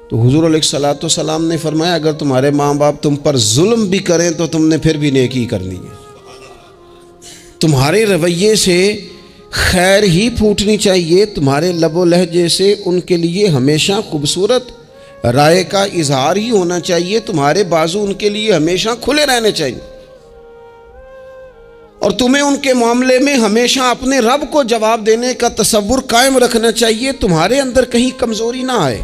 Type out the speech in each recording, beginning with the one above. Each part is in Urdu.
تو حضور علیہ الصلوۃ والسلام نے فرمایا اگر تمہارے ماں باپ تم پر ظلم بھی کریں تو تم نے پھر بھی نیکی کرنی ہے، تمہارے رویے سے خیر ہی پھوٹنی چاہیے، تمہارے لب و لہجے سے ان کے لیے ہمیشہ خوبصورت رائے کا اظہار ہی ہونا چاہیے، تمہارے بازو ان کے لیے ہمیشہ کھلے رہنے چاہیے، اور تمہیں ان کے معاملے میں ہمیشہ اپنے رب کو جواب دینے کا تصور قائم رکھنا چاہیے، تمہارے اندر کہیں کمزوری نہ آئے۔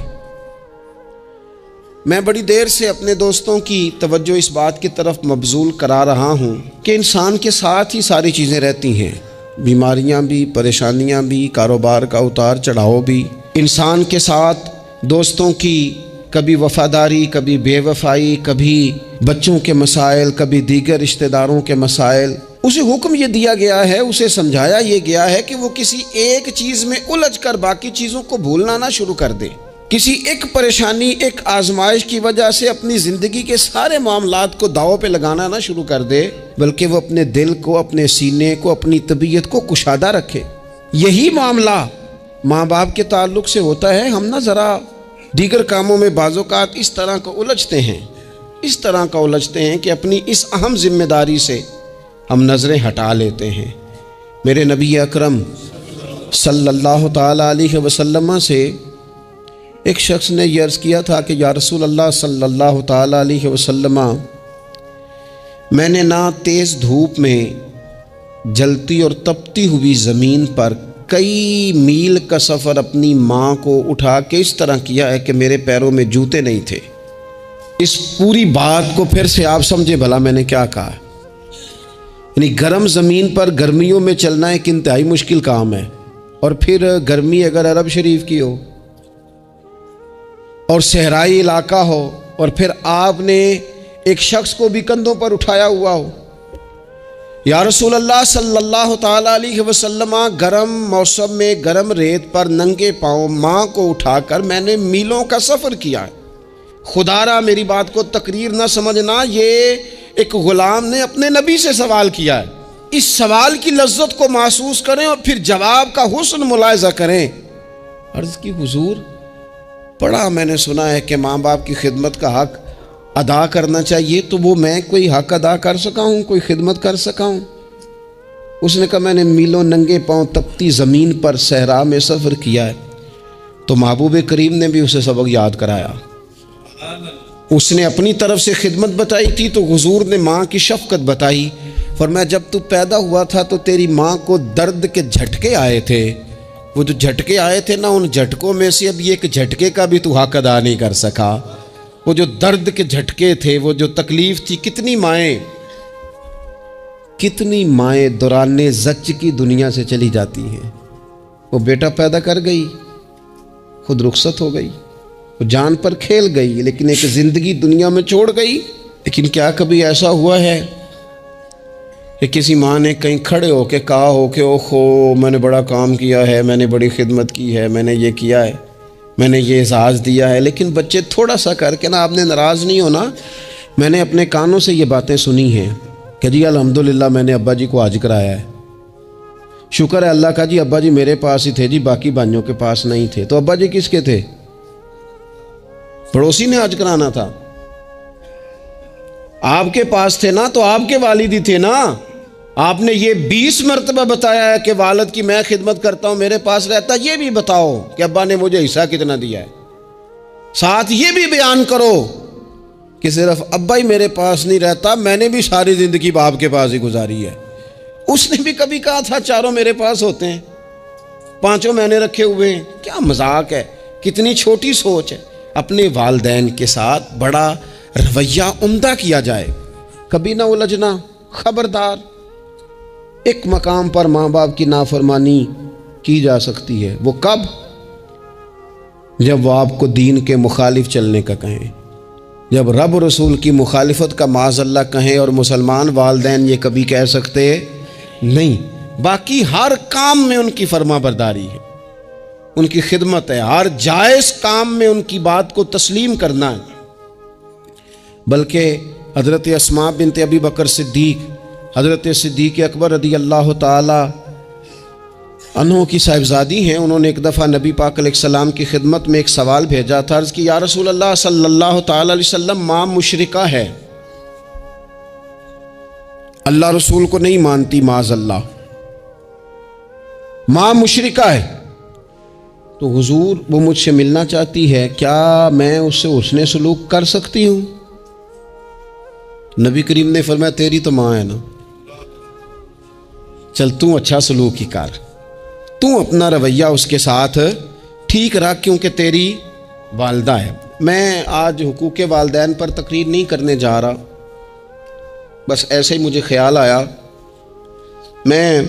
میں بڑی دیر سے اپنے دوستوں کی توجہ اس بات کی طرف مبذول کرا رہا ہوں کہ انسان کے ساتھ ہی ساری چیزیں رہتی ہیں، بیماریاں بھی، پریشانیاں بھی، کاروبار کا اتار چڑھاؤ بھی، انسان کے ساتھ دوستوں کی کبھی وفاداری، کبھی بے وفائی، کبھی بچوں کے مسائل، کبھی دیگر رشتہ داروں کے مسائل۔ اسے حکم یہ دیا گیا ہے، اسے سمجھایا یہ گیا ہے کہ وہ کسی ایک چیز میں الجھ کر باقی چیزوں کو بھولنا نہ شروع کر دے، کسی ایک پریشانی، ایک آزمائش کی وجہ سے اپنی زندگی کے سارے معاملات کو داؤ پہ لگانا نہ شروع کر دے، بلکہ وہ اپنے دل کو، اپنے سینے کو، اپنی طبیعت کو کشادہ رکھے۔ یہی معاملہ ماں باپ کے تعلق سے ہوتا ہے۔ ہم نہ ذرا دیگر کاموں میں بعض اوقات اس طرح کا الجھتے ہیں کہ اپنی اس اہم ذمہ داری سے ہم نظریں ہٹا لیتے ہیں۔ میرے نبی اکرم صلی اللہ تعالی علیہ وسلم سے ایک شخص نے یہ عرض کیا تھا کہ یا رسول اللہ صلی اللہ تعالی علیہ وسلم، میں نے نہ تیز دھوپ میں جلتی اور تپتی ہوئی زمین پر کئی میل کا سفر اپنی ماں کو اٹھا کے اس طرح کیا ہے کہ میرے پیروں میں جوتے نہیں تھے۔ اس پوری بات کو پھر سے آپ سمجھے بھلا میں نے کیا کہا۔ یعنی گرم زمین پر گرمیوں میں چلنا ایک انتہائی مشکل کام ہے، اور پھر گرمی اگر عرب شریف کی ہو اور صحرائی علاقہ ہو، اور پھر آپ نے ایک شخص کو بھی کندھوں پر اٹھایا ہوا ہو۔ یا رسول اللہ صلی اللہ تعالی علیہ وسلم، گرم موسم میں گرم ریت پر ننگے پاؤں ماں کو اٹھا کر میں نے میلوں کا سفر کیا ہے۔ خدا را میری بات کو تقریر نہ سمجھنا، یہ ایک غلام نے اپنے نبی سے سوال کیا ہے۔ اس سوال کی لذت کو محسوس کریں اور پھر جواب کا حسن ملاحظہ کریں۔ عرض کی حضور، پڑھا میں نے سنا ہے کہ ماں باپ کی خدمت کا حق ادا کرنا چاہیے، تو وہ میں کوئی حق ادا کر سکا ہوں، کوئی خدمت کر سکا ہوں؟ اس نے کہا میں نے میلوں ننگے پاؤں تپتی زمین پر صحرا میں سفر کیا ہے۔ تو محبوب کریم نے بھی اسے سبق یاد کرایا۔ اس نے اپنی طرف سے خدمت بتائی تھی تو حضور نے ماں کی شفقت بتائی۔ فرمایا جب تو پیدا ہوا تھا تو تیری ماں کو درد کے جھٹکے آئے تھے، وہ جو جھٹکے آئے تھے نا، ان جھٹکوں میں سے اب یہ ایک جھٹکے کا بھی تو حق ادا نہیں کر سکا۔ وہ جو درد کے جھٹکے تھے، وہ جو تکلیف تھی، کتنی مائیں دوران زچ کی دنیا سے چلی جاتی ہیں۔ وہ بیٹا پیدا کر گئی، خود رخصت ہو گئی، وہ جان پر کھیل گئی، لیکن ایک زندگی دنیا میں چھوڑ گئی۔ لیکن کیا کبھی ایسا ہوا ہے کہ کسی ماں نے کہیں کھڑے ہو کے کہا ہو کہ اوہو میں نے بڑا کام کیا ہے، میں نے بڑی خدمت کی ہے، میں نے یہ کیا ہے، میں نے یہ اعزاز دیا ہے؟ لیکن بچے تھوڑا سا کر کے نا، آپ نے ناراض نہیں ہونا، میں نے اپنے کانوں سے یہ باتیں سنی ہیں کہ جی الحمدللہ میں نے ابا جی کو حج کرایا ہے، شکر ہے اللہ کا جی، ابا جی میرے پاس ہی تھے جی، باقی بھائیوں کے پاس نہیں تھے۔ تو ابا جی کس کے تھے؟ پڑوسی نے حج کرانا تھا، آپ کے پاس تھے نا، تو آپ کے والد ہی تھے نا۔ آپ نے یہ 20 مرتبہ بتایا ہے کہ والد کی میں خدمت کرتا ہوں، میرے پاس رہتا، یہ بھی بتاؤ کہ ابا نے مجھے حصہ کتنا دیا ہے۔ ساتھ یہ بھی بیان کرو کہ صرف ابا ہی میرے پاس نہیں رہتا، میں نے بھی ساری زندگی باپ کے پاس ہی گزاری ہے۔ اس نے بھی کبھی کہا تھا چاروں میرے پاس ہوتے ہیں، پانچوں میں نے رکھے ہوئے ہیں۔ کیا مذاق ہے، کتنی چھوٹی سوچ ہے۔ اپنے والدین کے ساتھ بڑا رویہ عمدہ کیا جائے، کبھی نہ الجھنا۔ خبردار، ایک مقام پر ماں باپ کی نافرمانی کی جا سکتی ہے، وہ کب؟ جب وہ آپ کو دین کے مخالف چلنے کا کہیں، جب رب رسول کی مخالفت کا معاذ اللہ کہیں، اور مسلمان والدین یہ کبھی کہہ سکتے نہیں۔ باقی ہر کام میں ان کی فرما برداری ہے، ان کی خدمت ہے، ہر جائز کام میں ان کی بات کو تسلیم کرنا ہے۔ بلکہ حضرت اسماء بنت ابی بکر صدیق، حضرت صدیق اکبر رضی اللہ تعالی انہوں کی صاحبزادی ہیں، انہوں نے ایک دفعہ نبی پاک علیہ السلام کی خدمت میں ایک سوال بھیجا تھا، عرض کی یا رسول اللہ صلی اللہ تعالی علیہ وسلم ماں مشرکہ ہے، اللہ رسول کو نہیں مانتی، معاذ اللہ، ماں مشرکہ ہے، تو حضور وہ مجھ سے ملنا چاہتی ہے، کیا میں اس سے حسن سلوک کر سکتی ہوں؟ نبی کریم نے فرمایا تیری تو ماں ہے نا، چل تو اچھا سلوک ہی کر، تو اپنا رویہ اس کے ساتھ ٹھیک رکھ، کیونکہ تیری والدہ ہے۔ میں آج حقوق والدین پر تقریر نہیں کرنے جا رہا، بس ایسے ہی مجھے خیال آیا، میں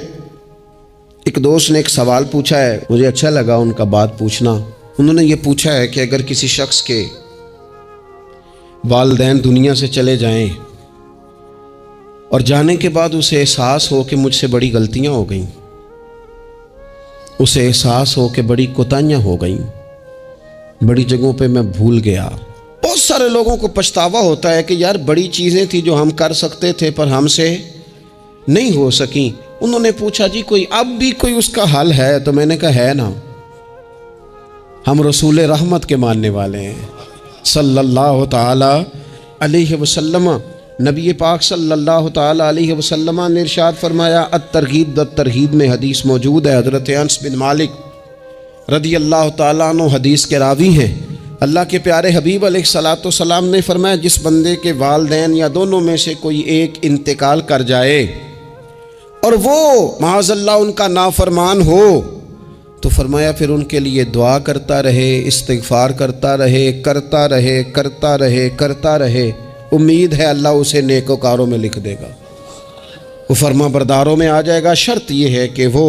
ایک دوست نے ایک سوال پوچھا ہے، مجھے اچھا لگا ان کا بات پوچھنا۔ انہوں نے یہ پوچھا ہے کہ اگر کسی شخص کے والدین دنیا سے چلے جائیں اور جانے کے بعد اسے احساس ہو کہ مجھ سے بڑی غلطیاں ہو گئیں، اسے احساس ہو کہ بڑی کوتاہیاں ہو گئیں، بڑی جگہوں پہ میں بھول گیا۔ بہت سارے لوگوں کو پچھتاوا ہوتا ہے کہ یار بڑی چیزیں تھی جو ہم کر سکتے تھے پر ہم سے نہیں ہو سکیں۔ انہوں نے پوچھا جی کوئی اب بھی کوئی اس کا حل ہے؟ تو میں نے کہا ہے نا، ہم رسول رحمت کے ماننے والے ہیں صلی اللہ تعالی علیہ وسلم۔ نبی پاک صلی اللہ تعالی علیہ وسلم نے ارشاد فرمایا، الترغیب والترہیب میں حدیث موجود ہے، حضرت انس بن مالک رضی اللہ تعالیٰ عنہ حدیث کے راوی ہیں۔ اللہ کے پیارے حبیب علیہ الصلاۃ والسلام نے فرمایا جس بندے کے والدین یا دونوں میں سے کوئی ایک انتقال کر جائے اور وہ معاذ اللہ ان کا نافرمان ہو، تو فرمایا پھر ان کے لیے دعا کرتا رہے، استغفار کرتا رہے، کرتا رہے، کرتا رہے، کرتا رہے، امید ہے اللہ اسے نیکوکاروں میں لکھ دے گا، وہ فرما برداروں میں آ جائے گا۔ شرط یہ ہے کہ وہ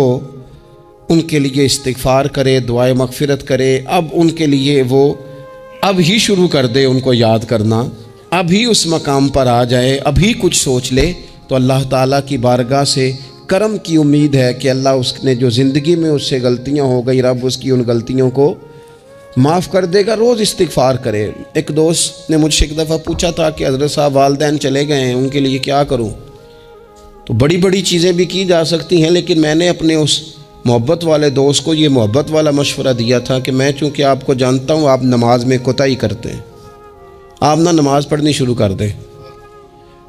ان کے لیے استغفار کرے، دعائے مغفرت کرے، اب ان کے لیے وہ اب ہی شروع کر دے ان کو یاد کرنا، اب ہی اس مقام پر آ جائے، اب ہی کچھ سوچ لے، تو اللہ تعالیٰ کی بارگاہ سے کرم کی امید ہے کہ اللہ اس نے جو زندگی میں اس سے غلطیاں ہو گئی، رب اس کی ان غلطیوں کو معاف کر دے گا۔ روز استغفار کرے۔ ایک دوست نے مجھ سے ایک دفعہ پوچھا تھا کہ حضرت صاحب والدین چلے گئے ہیں، ان کے لیے کیا کروں؟ تو بڑی بڑی چیزیں بھی کی جا سکتی ہیں، لیکن میں نے اپنے اس محبت والے دوست کو یہ محبت والا مشورہ دیا تھا کہ میں چونکہ آپ کو جانتا ہوں آپ نماز میں کوتاہی کرتے ہیں، آپ نہ نماز پڑھنی شروع کر دیں۔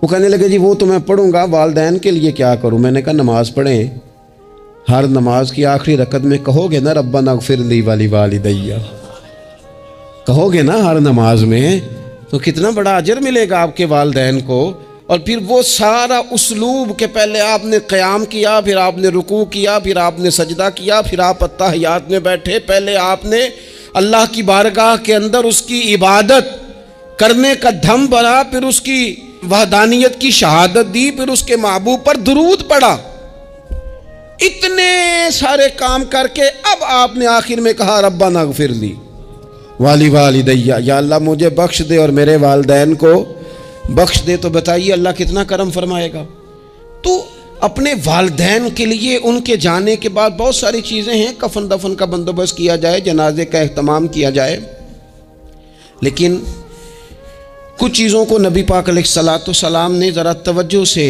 وہ کہنے لگے جی وہ تو میں پڑھوں گا، والدین کے لیے کیا کروں؟ میں نے کہا نماز پڑھیں، ہر نماز کی آخری رکعت میں کہو گے نا ربنا اغفر لی ولیوالدی، کہو گے نا ہر نماز میں، تو کتنا بڑا اجر ملے گا آپ کے والدین کو۔ اور پھر وہ سارا اسلوب کہ پہلے آپ نے قیام کیا، پھر آپ نے رکوع کیا، پھر آپ نے سجدہ کیا، پھر آپ اتحیات میں بیٹھے، پہلے آپ نے اللہ کی بارگاہ کے اندر اس کی عبادت کرنے کا دھم بھرا، پھر اس کی وحدانیت کی شہادت دی، پھر اس کے محبوب پر درود پڑھا، اتنے سارے کام کر کے اب آپ نے آخر میں کہا ربنا اغفر لی ولیوالدی، یا اللہ مجھے بخش دے اور میرے والدین کو بخش دے۔ تو بتائیے اللہ کتنا کرم فرمائے گا۔ تو اپنے والدین کے لیے ان کے جانے کے بعد بہت ساری چیزیں ہیں، کفن دفن کا بندوبست کیا جائے، جنازے کا اہتمام کیا جائے، لیکن کچھ چیزوں کو نبی پاک علیہ الصلاۃ والسلام نے ذرا توجہ سے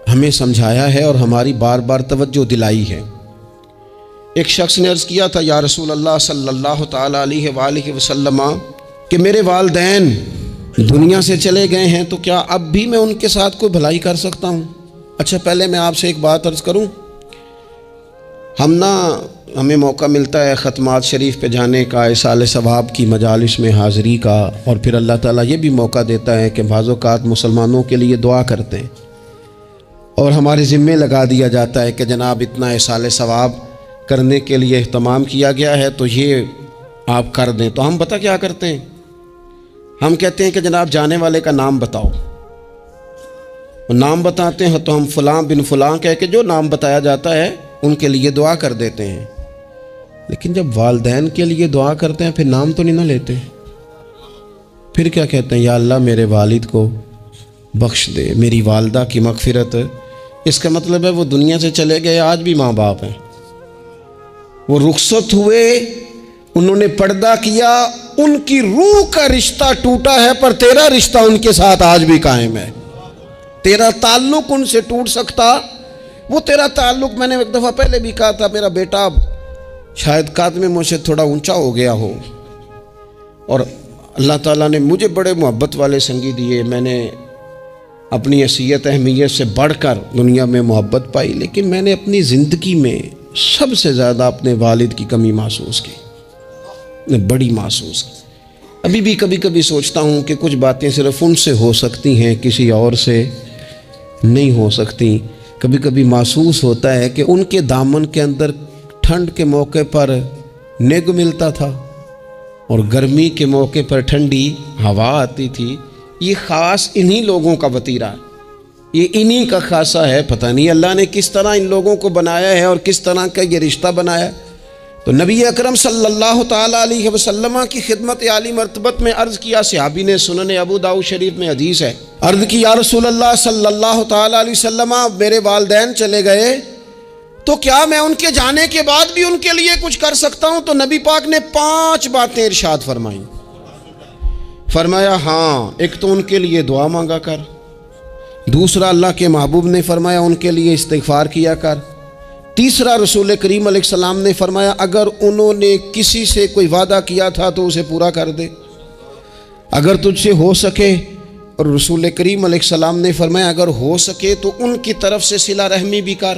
ہمیں سمجھایا ہے اور ہماری بار بار توجہ دلائی ہے۔ ایک شخص نے عرض کیا تھا یا رسول اللہ صلی اللہ تعالی علیہ وآلہ وسلم کہ میرے والدین دنیا سے چلے گئے ہیں، تو کیا اب بھی میں ان کے ساتھ کوئی بھلائی کر سکتا ہوں؟ اچھا پہلے میں آپ سے ایک بات عرض کروں، ہمیں موقع ملتا ہے ختمات شریف پہ جانے کا، ایصال ثواب کی مجالس میں حاضری کا، اور پھر اللہ تعالیٰ یہ بھی موقع دیتا ہے کہ بعض اوقات مسلمانوں کے لیے دعا کرتے ہیں اور ہمارے ذمے لگا دیا جاتا ہے کہ جناب اتنا ایصال ثواب کرنے کے لیے اہتمام کیا گیا ہے تو یہ آپ کر دیں۔ تو ہم پتہ کیا کرتے ہیں، ہم کہتے ہیں کہ جناب جانے والے کا نام بتاؤ، نام بتاتے ہیں تو ہم فلاں بن فلاں کہہ کے جو نام بتایا جاتا ہے ان کے لیے دعا کر دیتے ہیں، لیکن جب والدین کے لیے دعا کرتے ہیں پھر نام تو نہیں نہ لیتے، پھر کیا کہتے ہیں یا اللہ میرے والد کو بخش دے، میری والدہ کی مغفرت۔ اس کا مطلب ہے وہ دنیا سے چلے گئے، آج بھی ماں باپ ہیں، وہ رخصت ہوئے، انہوں نے پردہ کیا، ان کی روح کا رشتہ ٹوٹا ہے پر تیرا رشتہ ان کے ساتھ آج بھی قائم ہے، تیرا تعلق ان سے ٹوٹ سکتا وہ تیرا تعلق، میں نے ایک دفعہ پہلے بھی کہا تھا، میرا بیٹا شاید قد میں مجھ سے تھوڑا اونچا ہو گیا ہو، اور اللہ تعالیٰ نے مجھے بڑے محبت والے سنگی دیے، میں نے اپنی حیثیت اہمیت سے بڑھ کر دنیا میں محبت پائی، لیکن میں نے اپنی زندگی میں سب سے زیادہ اپنے والد کی کمی محسوس کی، بڑی محسوس کی۔ ابھی بھی کبھی کبھی سوچتا ہوں کہ کچھ باتیں صرف ان سے ہو سکتی ہیں، کسی اور سے نہیں ہو سکتی۔ کبھی کبھی محسوس ہوتا ہے کہ ان کے دامن کے اندر ٹھنڈ کے موقع پر نگ ملتا تھا اور گرمی کے موقع پر ٹھنڈی ہوا آتی تھی۔ یہ خاص انہی لوگوں کا وطیرہ ہے، یہ انہی کا خاصہ ہے۔ پتہ نہیں اللہ نے کس طرح ان لوگوں کو بنایا ہے اور کس طرح کا یہ رشتہ بنایا ہے۔ تو نبی اکرم صلی اللہ تعالیٰ علیہ وسلم کی خدمت عالی مرتبت میں عرض کیا، صحابی نے، سنن ابو داؤد شریف میں حدیث ہے، عرض کی یا رسول اللہ صلی اللہ تعالیٰ علیہ وسلم، میرے والدین چلے گئے تو کیا میں ان کے جانے کے بعد بھی ان کے لیے کچھ کر سکتا ہوں؟ تو نبی پاک نے 5 باتیں ارشاد فرمائیں۔ فرمایا ہاں، ایک تو ان کے لیے دعا مانگا کر، دوسرا اللہ کے محبوب نے فرمایا ان کے لیے استغفار کیا کر، تیسرا رسول کریم علیہ السلام نے فرمایا اگر انہوں نے کسی سے کوئی وعدہ کیا تھا تو اسے پورا کر دے، اگر تجھ سے ہو سکے، اور رسول کریم علیہ السلام نے فرمایا اگر ہو سکے تو ان کی طرف سے صلہ رحمی بھی کر،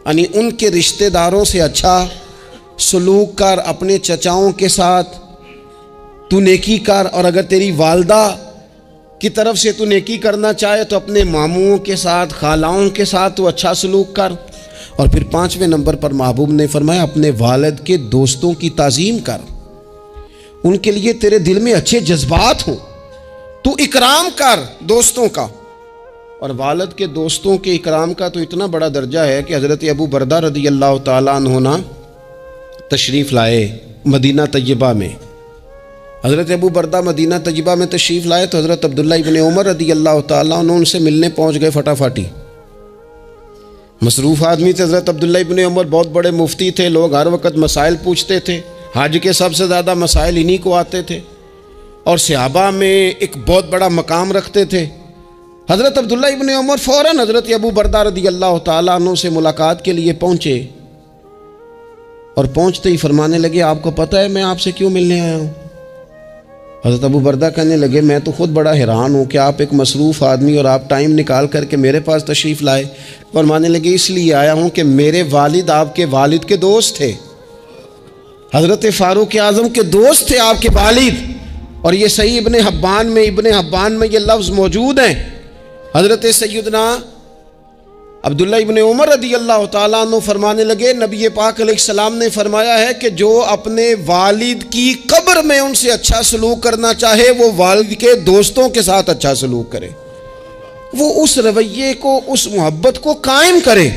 یعنی ان کے رشتہ داروں سے اچھا سلوک کر، اپنے چچاؤں کے ساتھ تو نیکی کر، اور اگر تیری والدہ کی طرف سے تو نیکی کرنا چاہے تو اپنے ماموں کے ساتھ، خالاؤں کے ساتھ تو اچھا سلوک کر، اور پھر 5ویں نمبر پر محبوب نے فرمایا اپنے والد کے دوستوں کی تعظیم کر، ان کے لیے تیرے دل میں اچھے جذبات ہوں، تو اکرام کر دوستوں کا۔ اور والد کے دوستوں کے اکرام کا تو اتنا بڑا درجہ ہے کہ حضرت ابو بردہ رضی اللہ تعالیٰ عنہ تشریف لائے مدینہ طیبہ میں۔ حضرت ابو بردہ مدینہ طیبہ میں تشریف لائے تو حضرت عبداللہ ابن عمر رضی اللہ تعالیٰ عنہ ان سے ملنے پہنچ گئے فٹافٹی۔ مصروف آدمی تھے حضرت عبداللہ ابن عمر، بہت بڑے مفتی تھے، لوگ ہر وقت مسائل پوچھتے تھے، حج کے سب سے زیادہ مسائل انہی کو آتے تھے، اور صحابہ میں ایک بہت بڑا مقام رکھتے تھے۔ حضرت عبداللہ ابن عمر فوراً حضرت ابو بردہ رضی اللہ تعالیٰ عنہ سے ملاقات کے لیے پہنچے، اور پہنچتے ہی فرمانے لگے آپ کو پتہ ہے میں آپ سے کیوں ملنے آیا ہوں؟ حضرت ابو بردہ کہنے لگے میں تو خود بڑا حیران ہوں کہ آپ ایک مصروف آدمی اور آپ ٹائم نکال کر کے میرے پاس تشریف لائے۔ فرمانے لگے اس لیے آیا ہوں کہ میرے والد آپ کے والد کے دوست تھے، حضرت فاروق اعظم کے دوست تھے آپ کے والد، اور یہ صحیح ابن حبان میں یہ لفظ موجود ہیں۔ حضرت سیدنا عبداللہ ابن عمر رضی اللہ تعالیٰ عنہ فرمانے لگے نبی پاک علیہ السلام نے فرمایا ہے کہ جو اپنے والد کی قبر میں ان سے اچھا سلوک کرنا چاہے وہ والد کے دوستوں کے ساتھ اچھا سلوک کرے، وہ اس رویے کو، اس محبت کو قائم کرے،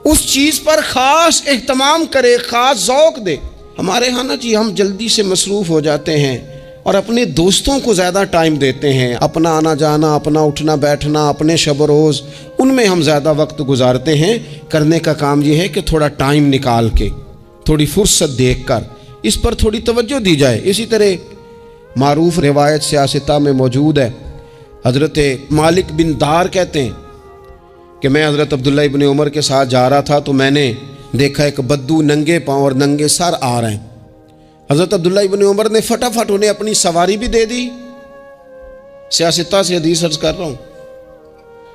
اس چیز پر خاص اہتمام کرے، خاص ذوق دے۔ ہمارے ہاں نا جی ہم جلدی سے مصروف ہو جاتے ہیں اور اپنے دوستوں کو زیادہ ٹائم دیتے ہیں، اپنا آنا جانا، اپنا اٹھنا بیٹھنا، اپنے شب و روز ان میں ہم زیادہ وقت گزارتے ہیں۔ کرنے کا کام یہ ہے کہ تھوڑا ٹائم نکال کے، تھوڑی فرصت دیکھ کر اس پر تھوڑی توجہ دی جائے۔ اسی طرح معروف روایت سیاستہ میں موجود ہے، حضرت مالک بن دار کہتے ہیں کہ میں حضرت عبداللہ ابن عمر کے ساتھ جا رہا تھا تو میں نے دیکھا ایک بدو ننگے پاؤں اور ننگے سر آ رہے ہیں۔ حضرت عبداللہ ابن عمر نے فٹافٹ انہیں اپنی سواری بھی دے دی، سیاستہ سے حدیث عرض کر رہا ہوں،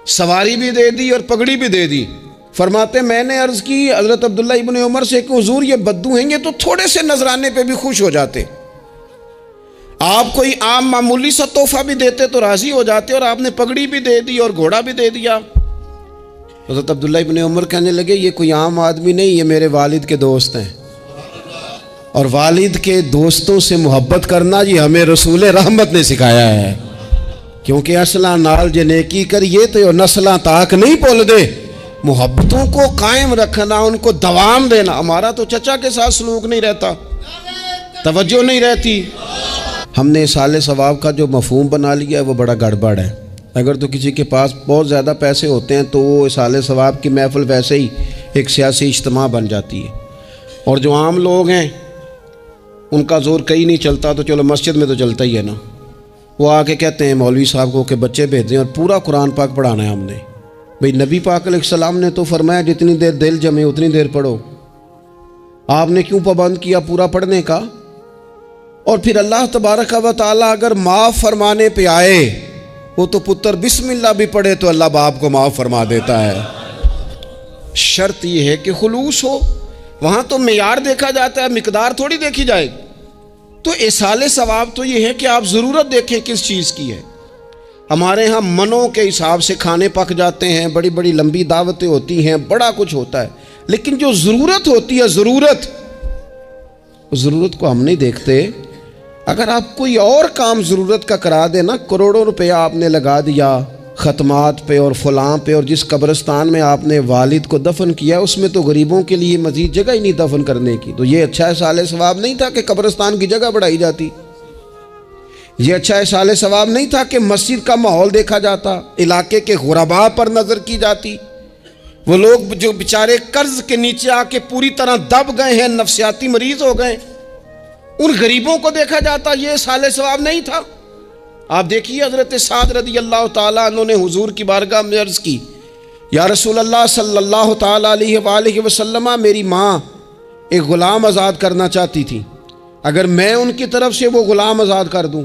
سواری بھی دے دی اور پگڑی بھی دے دی۔ فرماتے میں نے عرض کی حضرت عبداللہ ابن عمر سے کہ حضور یہ بدو ہیں، یہ تو تھوڑے سے نذرانے پہ بھی خوش ہو جاتے، آپ کوئی عام معمولی سا تحفہ بھی دیتے تو راضی ہو جاتے، اور آپ نے پگڑی بھی دے دی اور گھوڑا بھی دے دیا۔ حضرت عبداللہ ابن عمر کہنے لگے یہ کوئی عام آدمی نہیں، یہ میرے والد کے دوست ہیں، اور والد کے دوستوں سے محبت کرنا یہ ہمیں رسول رحمت نے سکھایا ہے، کیونکہ اصلاں نال جے نیکی کریے تو نسلاں تاک نہیں بھول دے۔ محبتوں کو قائم رکھنا، ان کو دوام دینا۔ ہمارا تو چچا کے ساتھ سلوک نہیں رہتا، توجہ نہیں رہتی۔ ہم نے اصالِ ثواب کا جو مفہوم بنا لیا ہے وہ بڑا گڑبڑ ہے۔ اگر تو کسی کے پاس بہت زیادہ پیسے ہوتے ہیں تو وہ اصالِ ثواب کی محفل ویسے ہی ایک سیاسی اجتماع بن جاتی ہے، اور جو عام لوگ ہیں ان کا زور کہیں نہیں چلتا تو چلو مسجد میں تو چلتا ہی ہے نا، وہ آ کے کہتے ہیں مولوی صاحب کو کہ بچے بھیج دیں اور پورا قرآن پاک پڑھانا ہے ہم نے، بھئی نبی پاک علیہ السلام نے تو فرمایا جتنی دیر دل جمے اتنی دیر پڑھو، آپ نے کیوں پابند کیا پورا پڑھنے کا؟ اور پھر اللہ تبارک و تعالیٰ اگر معاف فرمانے پہ آئے، وہ تو پتر بسم اللہ بھی پڑھے تو اللہ باپ کو معاف فرما دیتا ہے۔ شرط یہ ہے کہ خلوص ہو، وہاں تو معیار دیکھا جاتا ہے، مقدار تھوڑی دیکھی جائے گی۔ تو ایصال ثواب تو یہ ہے کہ آپ ضرورت دیکھیں کس چیز کی ہے۔ ہمارے ہاں منوں کے حساب سے کھانے پک جاتے ہیں، بڑی بڑی لمبی دعوتیں ہوتی ہیں، بڑا کچھ ہوتا ہے، لیکن جو ضرورت ہوتی ہے، ضرورت کو ہم نہیں دیکھتے۔ اگر آپ کوئی اور کام ضرورت کا کرا دیں نا، کروڑوں روپیہ آپ نے لگا دیا ختمات پہ اور فلاں پہ، اور جس قبرستان میں آپ نے والد کو دفن کیا اس میں تو غریبوں کے لیے مزید جگہ ہی نہیں دفن کرنے کی، تو یہ اچھا ایصال ثواب نہیں تھا کہ قبرستان کی جگہ بڑھائی جاتی؟ یہ اچھا ایصال ثواب نہیں تھا کہ مسجد کا ماحول دیکھا جاتا، علاقے کے غرباء پر نظر کی جاتی؟ وہ لوگ جو بیچارے قرض کے نیچے آ کے پوری طرح دب گئے ہیں، نفسیاتی مریض ہو گئے، ان غریبوں کو دیکھا جاتا، یہ ایصال ثواب نہیں تھا؟ آپ دیکھیے حضرت سعد رضی اللہ تعالیٰ عنہ نے حضور کی بارگاہ میں عرض کی، یا رسول اللہ صلی اللہ تعالیٰ علیہ وآلہ وسلم، میری ماں ایک غلام آزاد کرنا چاہتی تھی، اگر میں ان کی طرف سے وہ غلام آزاد کر دوں۔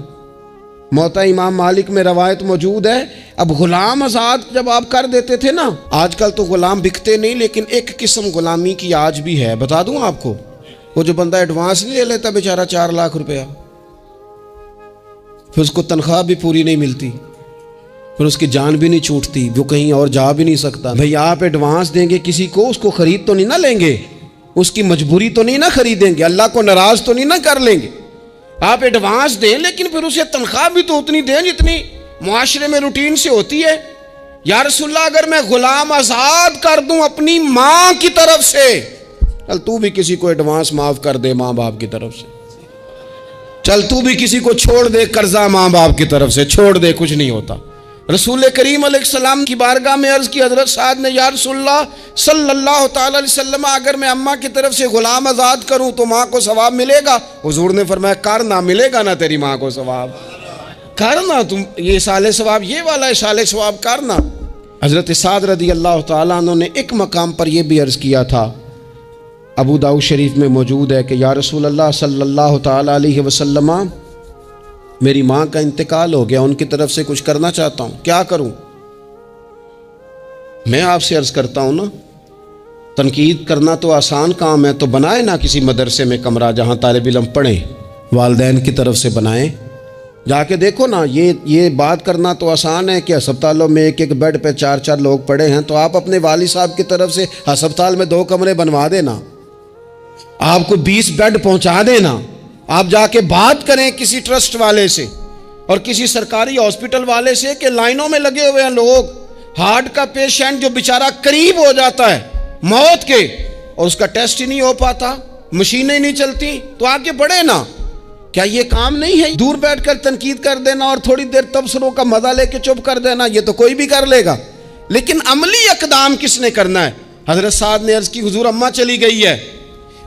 موطا امام مالک میں روایت موجود ہے، اب غلام آزاد جب آپ کر دیتے تھے نا، آج کل تو غلام بکتے نہیں، لیکن ایک قسم غلامی کی آج بھی ہے، بتا دوں آپ کو، وہ جو بندہ ایڈوانس نہیں لے لیتا بیچارہ 4 لاکھ روپیہ، پھر اس کو تنخواہ بھی پوری نہیں ملتی، پھر اس کی جان بھی نہیں چھوٹتی، وہ کہیں اور جا بھی نہیں سکتا۔ بھئی آپ ایڈوانس دیں گے کسی کو، اس کو خرید تو نہیں نہ لیں گے، اس کی مجبوری تو نہیں نہ خریدیں گے، اللہ کو ناراض تو نہیں نہ کر لیں گے۔ آپ ایڈوانس دیں لیکن پھر اسے تنخواہ بھی تو اتنی دیں جتنی معاشرے میں روٹین سے ہوتی ہے۔ یا رسول اللہ اگر میں غلام آزاد کر دوں اپنی ماں کی طرف سے، چل تو بھی کسی کو ایڈوانس معاف کر دے ماں باپ کی طرف سے، چل تو بھی کسی کو چھوڑ دے قرضہ ماں باپ کی طرف سے چھوڑ دے، کچھ نہیں ہوتا۔ رسول کریم علیہ السلام کی بارگاہ میں عرض کی حضرت سعد نے، یا رسول اللہ صلی اللہ تعالی علیہ وسلم، اگر میں اماں کی طرف سے غلام آزاد کروں تو ماں کو ثواب ملے گا؟ حضور نے فرمایا کرنا، ملے گا نا تیری ماں کو ثواب، کرنا تم یہ ایصال ثواب، یہ والا ایصال ثواب کرنا۔ حضرت سعد رضی اللہ تعالیٰ عنہ نے ایک مقام پر یہ بھی عرض کیا تھا، ابو داؤد شریف میں موجود ہے کہ یا رسول اللہ صلی اللہ تعالیٰ علیہ وسلم، میری ماں کا انتقال ہو گیا، ان کی طرف سے کچھ کرنا چاہتا ہوں، کیا کروں؟ میں آپ سے عرض کرتا ہوں نا، تنقید کرنا تو آسان کام ہے، تو بنائے نا کسی مدرسے میں کمرہ جہاں طالب علم پڑھیں، والدین کی طرف سے بنائیں، جا کے دیکھو نا، یہ بات کرنا تو آسان ہے کہ ہسپتالوں میں ایک بیڈ پہ 4 لوگ پڑے ہیں، تو آپ اپنے والد صاحب کی طرف سے ہسپتال میں 2 کمرے بنوا دینا، آپ کو 20 بیڈ پہنچا دینا، آپ جا کے بات کریں کسی ٹرسٹ والے سے اور کسی سرکاری ہاسپٹل والے سے کہ لائنوں میں لگے ہوئے ہیں لوگ، ہارٹ کا پیشنٹ جو بیچارہ قریب ہو جاتا ہے موت کے اور اس کا ٹیسٹ ہی نہیں ہو پاتا، مشینیں نہیں چلتی، تو آگے بڑھے نا۔ کیا یہ کام نہیں ہے دور بیٹھ کر تنقید کر دینا اور تھوڑی دیر تبصروں کا مزہ لے کے چپ کر دینا؟ یہ تو کوئی بھی کر لے گا، لیکن عملی اقدام کس نے کرنا ہے؟ حضرت سعد نے عرض کی، حضور اماں چلی گئی ہے،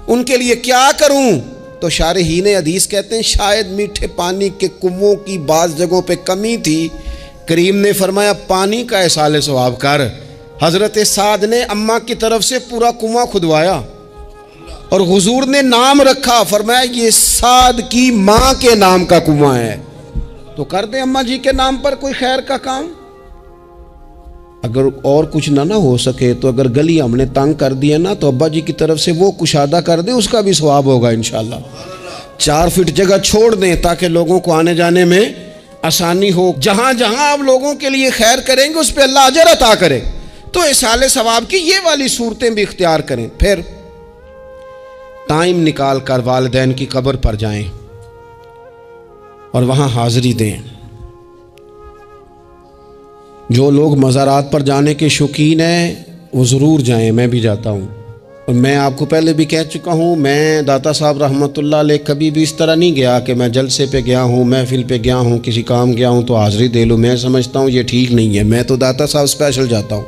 ان کے لیے کیا کروں؟ تو شارحین حدیث کہتے ہیں شاید میٹھے پانی کے کنووں کی بعض جگہوں پہ کمی تھی، کریم نے فرمایا پانی کا ایصال ثواب کر۔ حضرت سعد نے اماں کی طرف سے پورا کنواں کھدوایا اور حضور نے نام رکھا، فرمایا یہ سعد کی ماں کے نام کا کنواں ہے، تو کر دیں اماں جی کے نام پر کوئی خیر کا کام۔ اگر اور کچھ نہ ہو سکے تو اگر گلی ہم نے تنگ کر دیا نا تو ابا جی کی طرف سے وہ کشادہ کر دیں، اس کا بھی ثواب ہوگا انشاءاللہ۔ 4 فٹ جگہ چھوڑ دیں تاکہ لوگوں کو آنے جانے میں آسانی ہو، جہاں جہاں آپ لوگوں کے لیے خیر کریں گے اس پہ اللہ اجر عطا کرے۔ تو ایصال ثواب کی یہ والی صورتیں بھی اختیار کریں۔ پھر ٹائم نکال کر والدین کی قبر پر جائیں اور وہاں حاضری دیں۔ جو لوگ مزارات پر جانے کے شوقین ہیں وہ ضرور جائیں، میں بھی جاتا ہوں، اور میں آپ کو پہلے بھی کہہ چکا ہوں، میں داتا صاحب رحمۃ اللہ علیہ کبھی بھی اس طرح نہیں گیا کہ میں جلسے پہ گیا ہوں، محفل پہ گیا ہوں، کسی کام گیا ہوں تو حاضری دے لوں۔ میں سمجھتا ہوں یہ ٹھیک نہیں ہے، میں تو داتا صاحب اسپیشل جاتا ہوں،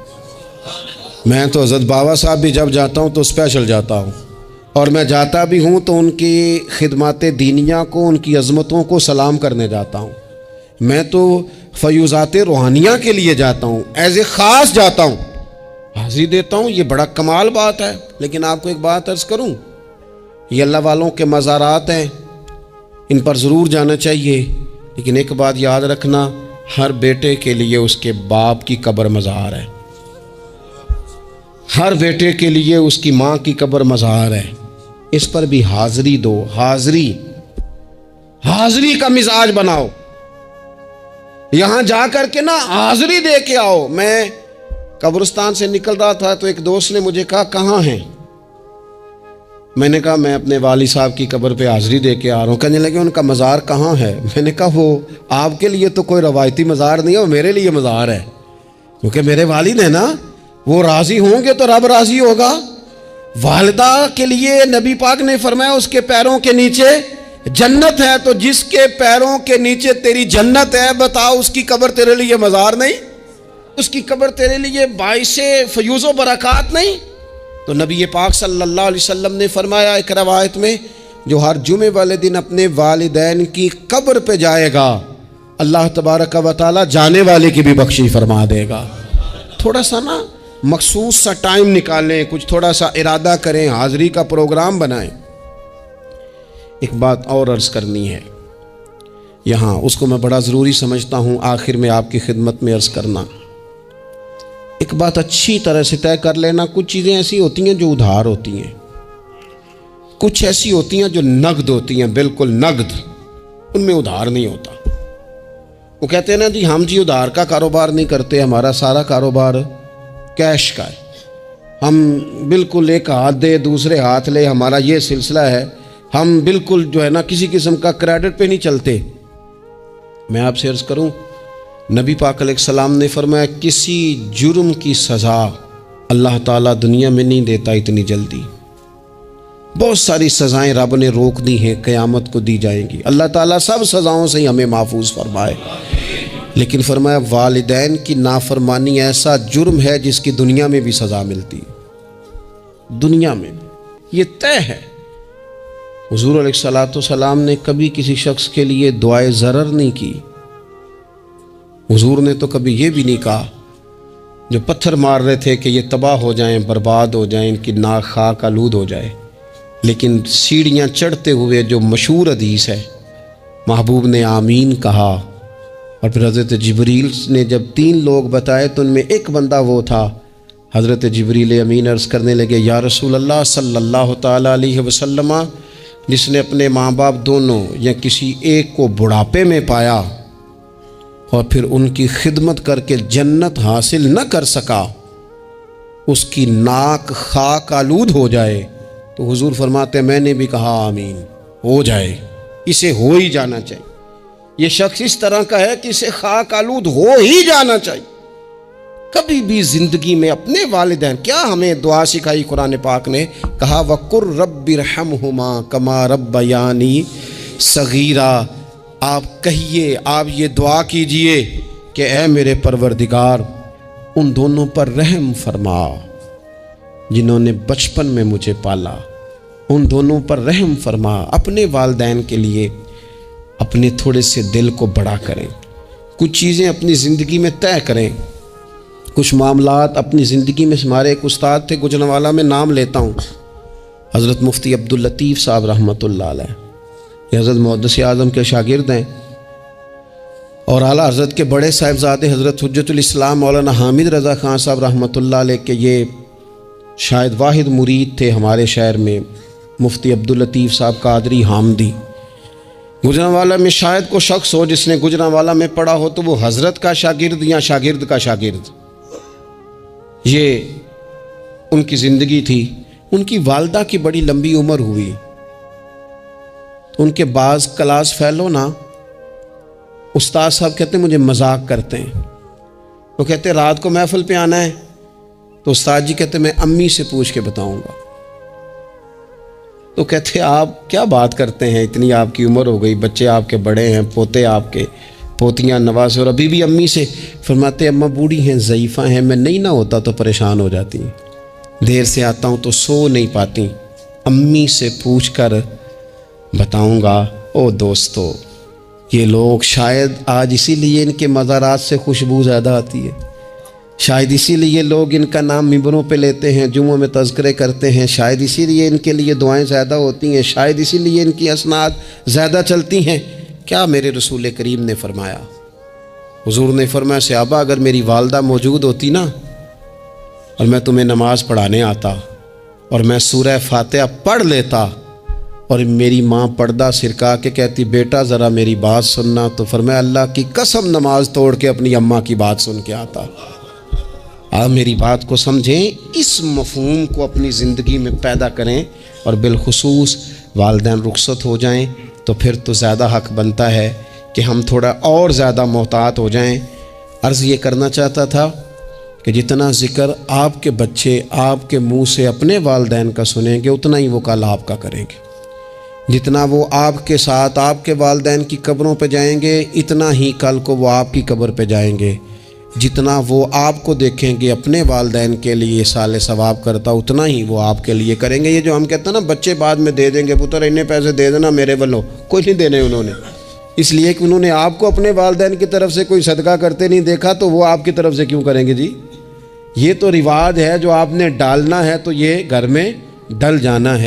میں تو حضرت بابا صاحب بھی جب جاتا ہوں تو اسپیشل جاتا ہوں، اور میں جاتا بھی ہوں تو ان کی خدمات دینیہ کو، ان کی عظمتوں کو سلام کرنے جاتا ہوں۔ میں تو فیوزات روحانیہ کے لیے جاتا ہوں، ایز اے خاص جاتا ہوں۔ حاضری دیتا ہوں، یہ بڑا کمال بات ہے۔ لیکن آپ کو ایک بات عرض کروں، یہ اللہ والوں کے مزارات ہیں، ان پر ضرور جانا چاہیے، لیکن ایک بات یاد رکھنا، ہر بیٹے کے لیے اس کے باپ کی قبر مزار ہے، ہر بیٹے کے لیے اس کی ماں کی قبر مزار ہے، اس پر بھی حاضری دو۔ حاضری کا مزاج بناؤ، یہاں جا کر کے نا حاضری دے کے آؤ۔ میں قبرستان سے نکل رہا تھا تو ایک دوست نے مجھے کہا کہاں ہیں؟ میں نے کہا میں اپنے والد صاحب کی قبر پہ حاضری دے کے آ رہا ہوں۔ کہنے لگے ان کا مزار کہاں ہے؟ میں نے کہا وہ آپ کے لیے تو کوئی روایتی مزار نہیں ہے، وہ میرے لیے مزار ہے، کیونکہ میرے والد ہیں نا، وہ راضی ہوں گے تو رب راضی ہوگا۔ والدہ کے لیے نبی پاک نے فرمایا اس کے پیروں کے نیچے جنت ہے، تو جس کے پیروں کے نیچے تیری جنت ہے، بتاؤ اس کی قبر تیرے لیے مزار نہیں؟ اس کی قبر تیرے لیے باعث فیوز و برکات نہیں؟ تو نبی پاک صلی اللہ علیہ وسلم نے فرمایا ایک روایت میں، جو ہر جمعے والے دن اپنے والدین کی قبر پہ جائے گا، اللہ تبارک و تعالی جانے والے کی بھی بخشش فرما دے گا۔ تھوڑا سا نا مخصوص سا ٹائم نکالیں، کچھ تھوڑا سا ارادہ کریں، حاضری کا پروگرام بنائیں۔ ایک بات اور عرض کرنی ہے یہاں، اس کو میں بڑا ضروری سمجھتا ہوں آخر میں آپ کی خدمت میں عرض کرنا۔ ایک بات اچھی طرح سے طے کر لینا، کچھ چیزیں ایسی ہوتی ہیں جو ادھار ہوتی ہیں، کچھ ایسی ہوتی ہیں جو نقد ہوتی ہیں، بالکل نقد، ان میں ادھار نہیں ہوتا۔ وہ کہتے ہیں نا جی ہم جی ادھار کا کاروبار نہیں کرتے، ہمارا سارا کاروبار کیش کا ہے، ہم بالکل ایک ہاتھ دے دوسرے ہاتھ لے، ہمارا یہ سلسلہ ہے، ہم بالکل جو ہے نا کسی قسم کا کریڈٹ پہ نہیں چلتے۔ میں آپ سے عرض کروں، نبی پاک علیہ السلام نے فرمایا کسی جرم کی سزا اللہ تعالیٰ دنیا میں نہیں دیتا اتنی جلدی، بہت ساری سزائیں رب نے روک دی ہیں، قیامت کو دی جائیں گی۔ اللہ تعالیٰ سب سزاؤں سے ہمیں محفوظ فرمائے، لیکن فرمایا والدین کی نافرمانی ایسا جرم ہے جس کی دنیا میں بھی سزا ملتی ہے، دنیا میں یہ طے ہے۔ حضور علیہ السلام نے کبھی کسی شخص کے لیے دعائے ضرر نہیں کی، حضور نے تو کبھی یہ بھی نہیں کہا، جو پتھر مار رہے تھے کہ یہ تباہ ہو جائیں، برباد ہو جائیں، ان کی ناک خاک آلود ہو جائے، لیکن سیڑھیاں چڑھتے ہوئے جو مشہور حدیث ہے، محبوب نے آمین کہا، اور پھر حضرت جبریل نے جب 3 لوگ بتائے تو ان میں ایک بندہ وہ تھا، حضرت جبریل امین عرض کرنے لگے یا رسول اللہ صلی اللہ تعالیٰ علیہ وسلم، جس نے اپنے ماں باپ دونوں یا کسی ایک کو بڑھاپے میں پایا اور پھر ان کی خدمت کر کے جنت حاصل نہ کر سکا، اس کی ناک خاک آلود ہو جائے، تو حضور فرماتے میں نے بھی کہا آمین، ہو جائے، اسے ہو ہی جانا چاہیے، یہ شخص اس طرح کا ہے کہ اسے خاک آلود ہو ہی جانا چاہیے۔ کبھی بھی زندگی میں اپنے والدین، کیا ہمیں دعا سکھائی قرآن پاک نے، کہا وَقُلْ رَبِّ ارْحَمْهُمَا كَمَا رَبَّيَانِي صَغِيرًا، آپ کہیے، آپ یہ دعا کیجئے کہ اے میرے پروردگار ان دونوں پر رحم فرما جنہوں نے بچپن میں مجھے پالا، ان دونوں پر رحم فرما۔ اپنے والدین کے لیے اپنے تھوڑے سے دل کو بڑا کریں، کچھ چیزیں اپنی زندگی میں طے کریں، کچھ معاملات اپنی زندگی میں۔ ہمارے ایک استاد تھے گجرانوالہ میں، نام لیتا ہوں، حضرت مفتی عبداللطیف صاحب رحمۃ اللہ علیہ، یہ حضرت محدث اعظم کے شاگرد ہیں، اور اعلیٰ حضرت کے بڑے صاحبزادے حضرت حجت الاسلام مولانا حامد رضا خان صاحب رحمۃ اللہ علیہ کے یہ شاید واحد مرید تھے ہمارے شہر میں، مفتی عبداللطیف صاحب قادری حامدی۔ گجرانوالہ میں شاید کوئی شخص ہو جس نے گجرانوالہ میں پڑھا ہو تو وہ حضرت کا شاگرد یا شاگرد کا شاگرد، یہ ان کی زندگی تھی۔ ان کی والدہ کی بڑی لمبی عمر ہوئی، ان کے بعض کلاس فیلو نا استاد صاحب کہتے ہیں مجھے مذاق کرتے ہیں، وہ کہتے رات کو محفل پہ آنا ہے تو استاد جی کہتے میں امی سے پوچھ کے بتاؤں گا، تو کہتے آپ کیا بات کرتے ہیں، اتنی آپ کی عمر ہو گئی، بچے آپ کے بڑے ہیں، پوتے آپ کے، پوتیاں نوازے، اور ابھی بھی امی سے۔ فرماتے اماں بوڑھی ہیں، ضعیفہ ہیں، میں نہیں نہ ہوتا تو پریشان ہو جاتی ہیں، دیر سے آتا ہوں تو سو نہیں پاتی، امی سے پوچھ کر بتاؤں گا۔ او دوستو، یہ لوگ شاید آج اسی لیے ان کے مزارات سے خوشبو زیادہ آتی ہے، شاید اسی لیے لوگ ان کا نام ممبروں پہ لیتے ہیں، جمعوں میں تذکرے کرتے ہیں، شاید اسی لیے ان کے لیے دعائیں زیادہ ہوتی ہیں، شاید اسی لیے ان کی اسناد زیادہ چلتی ہیں۔ کیا میرے رسول کریم نے فرمایا؟ حضور نے فرمایا صحابہ اگر میری والدہ موجود ہوتی نا اور میں تمہیں نماز پڑھانے آتا اور میں سورہ فاتحہ پڑھ لیتا اور میری ماں پردہ سرکا کے کہتی بیٹا ذرا میری بات سننا، تو فرمایا اللہ کی قسم نماز توڑ کے اپنی اماں کی بات سن کے آتا۔ آپ میری بات کو سمجھیں، اس مفہوم کو اپنی زندگی میں پیدا کریں، اور بالخصوص والدین رخصت ہو جائیں تو پھر تو زیادہ حق بنتا ہے کہ ہم تھوڑا اور زیادہ محتاط ہو جائیں۔ عرض یہ کرنا چاہتا تھا کہ جتنا ذکر آپ کے بچے آپ کے منہ سے اپنے والدین کا سنیں گے اتنا ہی وہ کل آپ کا کریں گے، جتنا وہ آپ کے ساتھ آپ کے والدین کی قبروں پہ جائیں گے اتنا ہی کل کو وہ آپ کی قبر پہ جائیں گے، جتنا وہ آپ کو دیکھیں گے اپنے والدین کے لیے سال ثواب کرتا اتنا ہی وہ آپ کے لیے کریں گے۔ یہ جو ہم کہتے ہیں نا بچے بعد میں دے دیں گے، پتر اتنے پیسے دے دینا میرے والوں، کوئی نہیں دینے انہوں نے، اس لیے کہ انہوں نے آپ کو اپنے والدین کی طرف سے کوئی صدقہ کرتے نہیں دیکھا تو وہ آپ کی طرف سے کیوں کریں گے جی؟ یہ تو رواج ہے جو آپ نے ڈالنا ہے تو یہ گھر میں ڈل جانا ہے۔